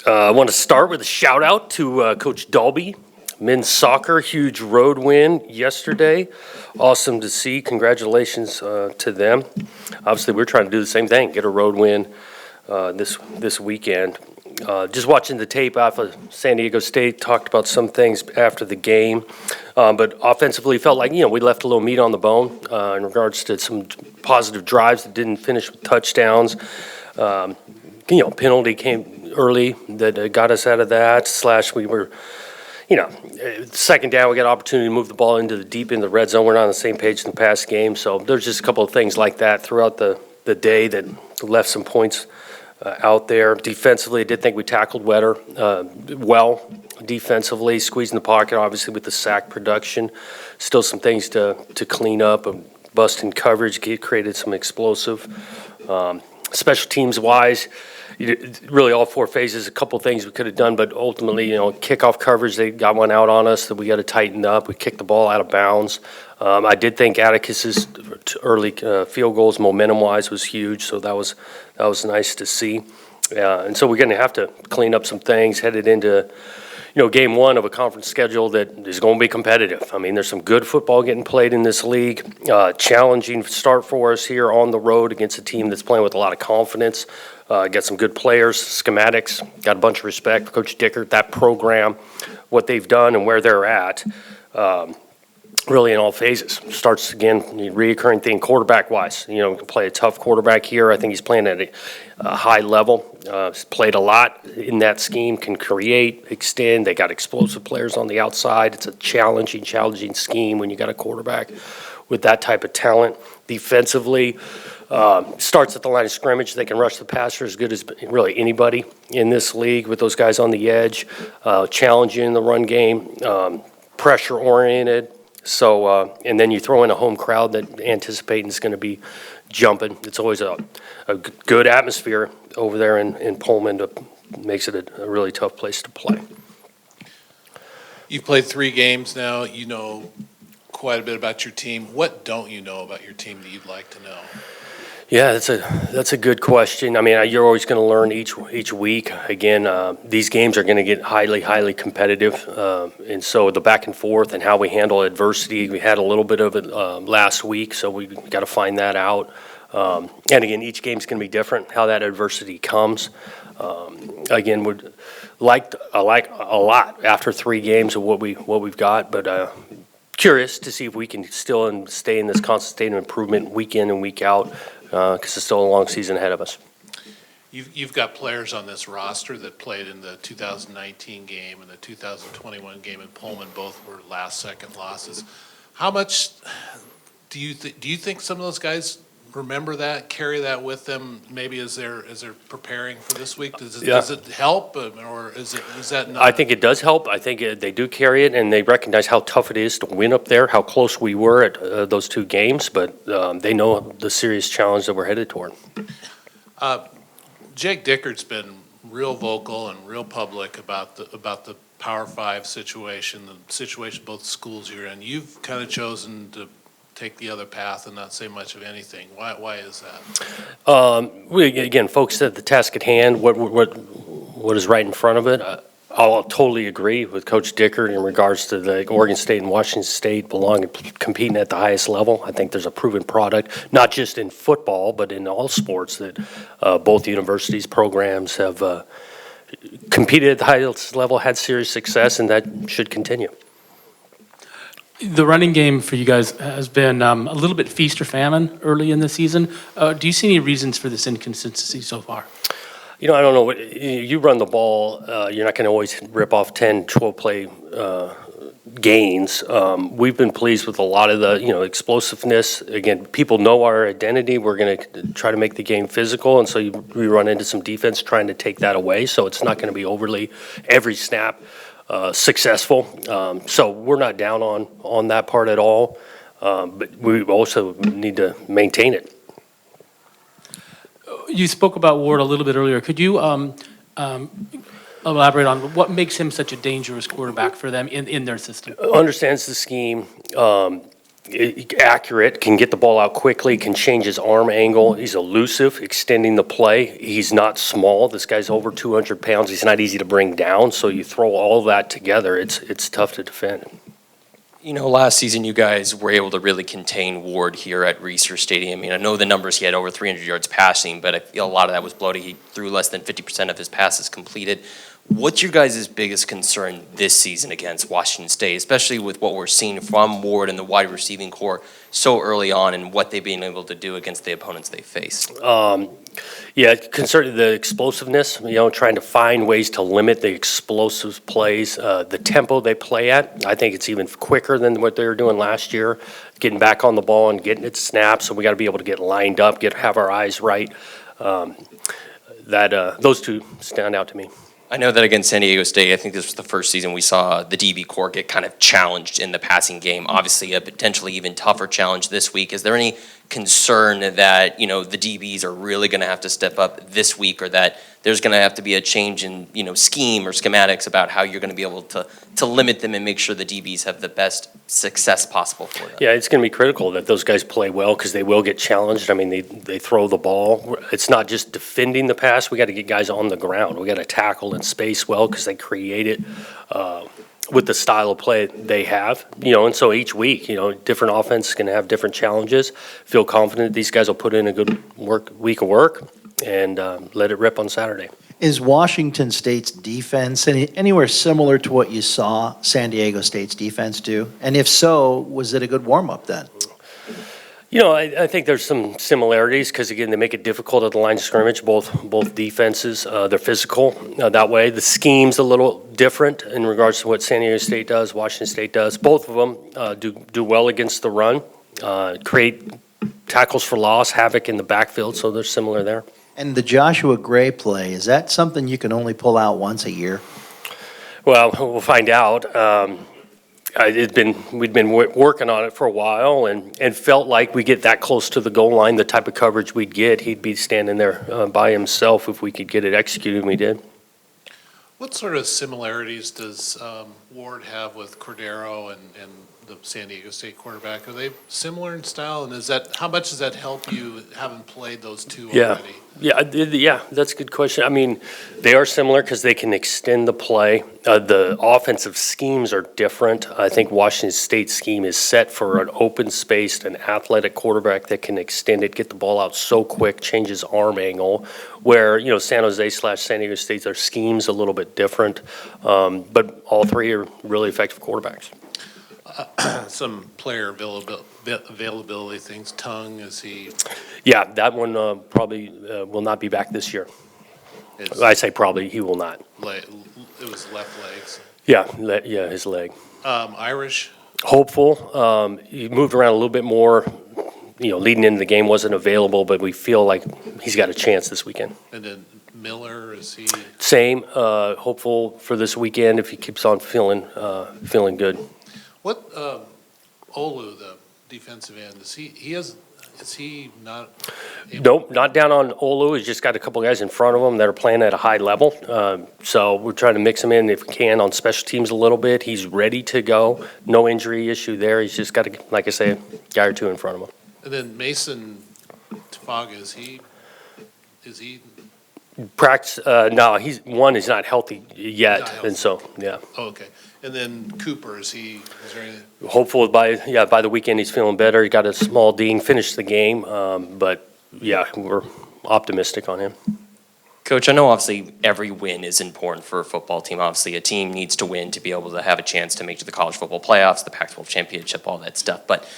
I want to start with a shout out to Coach Dalby. Men's soccer, huge road win yesterday. Awesome to see. Congratulations to them. Obviously, we're trying to do the same thing, get a road win this weekend. Just watching the tape off of San Diego State, talked about some things after the game, but offensively felt like, we left a little meat on the bone in regards to some positive drives that didn't finish with touchdowns. Penalty came early that got us out of that, / we were, second down, we got opportunity to move the ball into the deep in the red zone. We're not on the same page in the past game, so there's just a couple of things like that throughout the day that left some points out there. Defensively, I did think we tackled well defensively, squeezing the pocket, obviously with the sack production. Still some things to clean up. Busting coverage, created some explosive. Special teams wise, really all four phases, a couple things we could have done, but ultimately, kickoff coverage, they got one out on us that we got to tighten up. We kicked the ball out of bounds. I did think Atticus's early field goals, momentum-wise, was huge, so that was nice to see. And so we're going to have to clean up some things headed into, game one of a conference schedule that is going to be competitive. I mean, there's some good football getting played in this league. Challenging start for us here on the road against a team that's playing with a lot of confidence. Got some good players, schematics, got a bunch of respect for Coach Dickert, that program, what they've done and where they're at, really in all phases. Starts again, reoccurring thing quarterback-wise. We can play a tough quarterback here. I think he's playing at a high level. He's played a lot in that scheme, can create, extend. They got explosive players on the outside. It's a challenging scheme when you got a quarterback with that type of talent. Defensively, starts at the line of scrimmage. They can rush the passer as good as really anybody in this league with those guys on the edge. Challenging in the run game, pressure oriented. So, and then you throw in a home crowd that anticipating is going to be jumping. It's always a good atmosphere over there in Pullman. Makes it a really tough place to play. You've played 3 games now. You know quite a bit about your team. What don't you know about your team that you'd like to know? Yeah, that's a good question. I mean, you're always going to learn each week. Again, these games are going to get highly competitive, and so the back and forth and how we handle adversity, we had a little bit of it last week, so we got to find that out. And again, each game's going to be different. How that adversity comes. Again, would like a lot after 3 games of what we've got, but curious to see if we can still stay in this constant state of improvement week in and week out. Because it's still a long season ahead of us. You've got players on this roster that played in the 2019 game and the 2021 game in Pullman. Both were last-second losses. How much do you think some of those guys remember that, carry that with them? Maybe as they're preparing for this week, does it help, or is that not? I think it does help. I think they do carry it, and they recognize how tough it is to win up there, how close we were at those 2 games. But they know the serious challenge that we're headed toward. Jake Dickert's been real vocal and real public about the Power 5 situation, the situation both schools you're in. You've kind of chosen to take the other path and not say much of anything. Why is that? We again focused at the task at hand. What is right in front of it? I'll totally agree with Coach Dickert in regards to the Oregon State and Washington State belonging competing at the highest level. I think there's a proven product, not just in football, but in all sports, that both universities programs have competed at the highest level, had serious success, and that should continue. The running game for you guys has been a little bit feast or famine early in the season. Do you see any reasons for this inconsistency so far? I don't know. You run the ball, you're not going to always rip off 10, 12 play gains. We've been pleased with a lot of the, explosiveness. Again, people know our identity. We're going to try to make the game physical, and so we run into some defense trying to take that away. So it's not going to be overly every snap successful. So we're not down on that part at all, but we also need to maintain it. You spoke about Ward a little bit earlier. Could you elaborate on what makes him such a dangerous quarterback for them in their system? Understands the scheme. accurate, can get the ball out quickly, can change his arm angle. He's elusive, extending the play. He's not small. This guy's over 200 pounds. He's not easy to bring down. So you throw all that together, it's tough to defend. You know, last season you guys were able to really contain Ward here at Reser Stadium. I mean, I know the numbers, he had over 300 yards passing, but I feel a lot of that was bloated. He threw less than 50% of his passes completed. What's your guys' biggest concern this season against Washington State, especially with what we're seeing from Ward and the wide receiving core so early on and what they've been able to do against the opponents they face? Yeah, concerning the explosiveness, trying to find ways to limit the explosive plays, the tempo they play at. I think it's even quicker than what they were doing last year, getting back on the ball and getting it snapped. So we got to be able to get lined up, have our eyes right. Those two stand out to me. I know that against San Diego State, I think this was the first season we saw the DB core get kind of challenged in the passing game. Obviously, a potentially even tougher challenge this week. Is there any concern that, the DBs are really going to have to step up this week, or that there's going to have to be a change in, scheme or schematics about how you're going to be able to limit them and make sure the DBs have the best success possible for them? Yeah, it's going to be critical that those guys play well because they will get challenged. I mean, they throw the ball. It's not just defending the pass. We got to get guys on the ground. We got to tackle in space well because they create it with the style of play they have. And so each week, different offense is going to have different challenges. Feel confident these guys will put in a good week of work and let it rip on Saturday. Is Washington State's defense anywhere similar to what you saw San Diego State's defense do? And if so, was it a good warm-up then? I think there's some similarities because, again, they make it difficult at the line of scrimmage, both defenses. They're physical that way. The scheme's a little different in regards to what San Diego State does, Washington State does. Both of them do well against the run, create tackles for loss, havoc in the backfield, so they're similar there. And the Joshua Gray play, is that something you can only pull out once a year? Well, we'll find out. We'd been working on it for a while and felt like we get that close to the goal line, the type of coverage we'd get, he'd be standing there by himself if we could get it executed, and we did. What sort of similarities does Ward have with Cordero and the San Diego State quarterback? Are they similar in style, and how much does that help you having played those two already? Yeah, that's a good question. I mean, they are similar because they can extend the play. The offensive schemes are different. I think Washington State's scheme is set for an open-spaced and athletic quarterback that can extend it, get the ball out so quick, change his arm angle, where, San Jose/San Diego State, their scheme's a little bit different. But all three are really effective quarterbacks. Some player availability things. Tongue, is he? Yeah, that one probably will not be back this year. I say probably, he will not. It was left legs. Yeah, his leg. Irish. Hopeful. He moved around a little bit more. Leading into the game wasn't available, but we feel like he's got a chance this weekend. And then Miller, is he? Same. Hopeful for this weekend if he keeps on feeling good. What Olu, the defensive end, is he not? Nope, not down on Olu. He's just got a couple guys in front of him that are playing at a high level. So we're trying to mix him in if we can on special teams a little bit. He's ready to go. No injury issue there. He's just got, like I say, a guy or two in front of him. And then Mason Tafaga, is he? Practice, no, he's not healthy yet. Not healthy. And so, yeah. Oh, okay. And then Cooper, is there anything? Hopeful by the weekend he's feeling better. He got a small ding, finished the game, but yeah, we're optimistic on him. Coach, I know obviously every win is important for a football team. Obviously, a team needs to win to be able to have a chance to make to the college football playoffs, the Pac-12 championship, all that stuff. But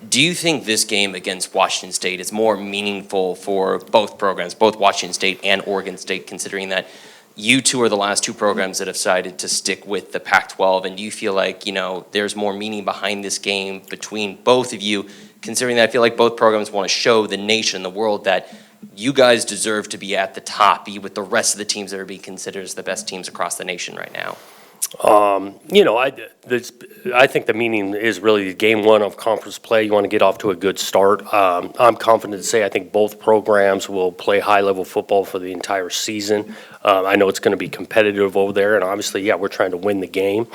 do you think this game against Washington State is more meaningful for both programs, both Washington State and Oregon State, considering that you two are the last two programs that have decided to stick with the Pac-12, and do you feel like, there's more meaning behind this game between both of you, considering that I feel like both programs want to show the nation, the world, that you guys deserve to be at the top, be with the rest of the teams that are being considered as the best teams across the nation right now? I think the meaning is really game one of conference play. You want to get off to a good start. I'm confident to say I think both programs will play high-level football for the entire season. I know it's going to be competitive over there, and obviously, we're trying to win the game.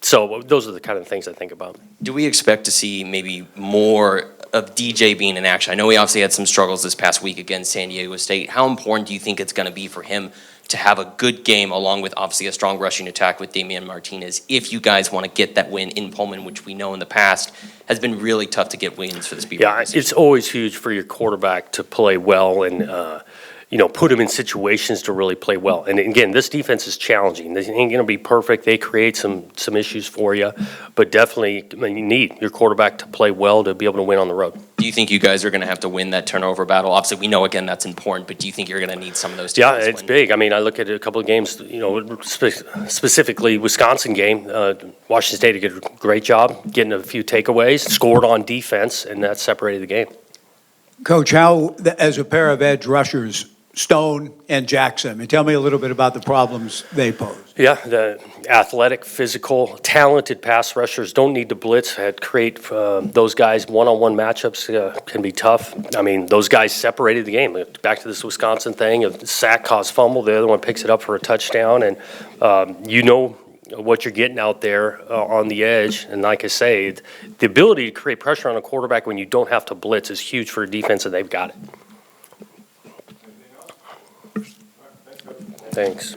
So those are the kind of things I think about. Do we expect to see maybe more of DJ being in action? I know he obviously had some struggles this past week against San Diego State. How important do you think it's going to be for him to have a good game along with obviously a strong rushing attack with Damian Martinez if you guys want to get that win in Pullman, which we know in the past has been really tough to get wins for the Speedway? Yeah, it's always huge for your quarterback to play well and, put him in situations to really play well. And again, this defense is challenging. They ain't going to be perfect. They create some issues for you, but definitely, you need your quarterback to play well to be able to win on the road. Do you think you guys are going to have to win that turnover battle? Obviously, we know, again, that's important, but do you think you're going to need some of those Yeah, teams to it's win? big. I mean, I look at a couple of games, specifically Wisconsin game. Washington State did a great job getting a few takeaways, scored on defense, and that separated the game. Coach, how, as a pair of edge rushers, Stone and Jackson, and tell me a little bit about the problems they pose. Yeah, the athletic, physical, talented pass rushers don't need to blitz. Create those guys one-on-one matchups can be tough. I mean, those guys separated the game. Back to this Wisconsin thing of sack caused fumble, the other one picks it up for a touchdown, and what you're getting out there on the edge. And like I say, the ability to create pressure on a quarterback when you don't have to blitz is huge for a defense, and they've got it. Thanks.